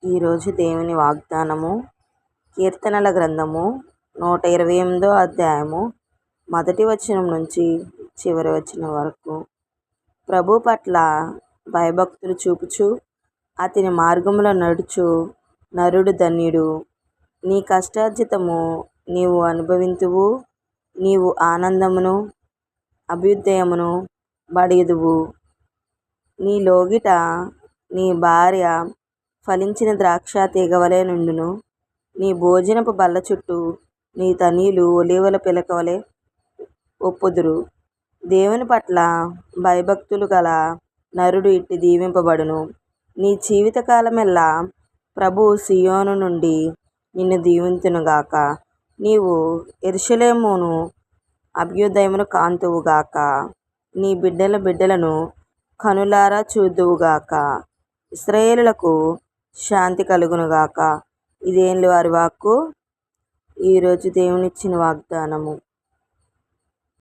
ఈరోజు దేవుని వాగ్దానము కీర్తనల గ్రంథము 128 అధ్యాయము మొదటి వచనం నుంచి చివరి వచనం వరకు. ప్రభు పట్ల భయభక్తులు చూపుచు అతని మార్గములో నడుచు నరుడు ధన్యుడు. నీ కష్టార్జితము నీవు అనుభవింతువు, నీవు ఆనందమును అభ్యుదయమును బడిదువు. నీ లోగిట నీ భార్య ఫలించిన ద్రాక్ష తీగవలే నుండును. నీ భోజనపు బల్ల చుట్టూ నీ తనయులు ఒలీవల పిలక వలె ఒప్పుదురు. దేవుని పట్ల భయభక్తులు గల నరుడు ఇట్టి దీవింపబడును. నీ జీవితకాలమెల్లా ప్రభు సియోను నుండి నిన్ను దీవింతునుగాక. నీవు యెరూషలేమును అభ్యుదయమును కాంతువుగాక. నీ బిడ్డల బిడ్డలను కనులారా చూద్దువుగాక. ఇశ్రాయేలులకు శాంతి కలుగునుగాక. ఇదేంటి వారి వాక్కు. ఈరోజు దేవునిచ్చిన వాగ్దానము.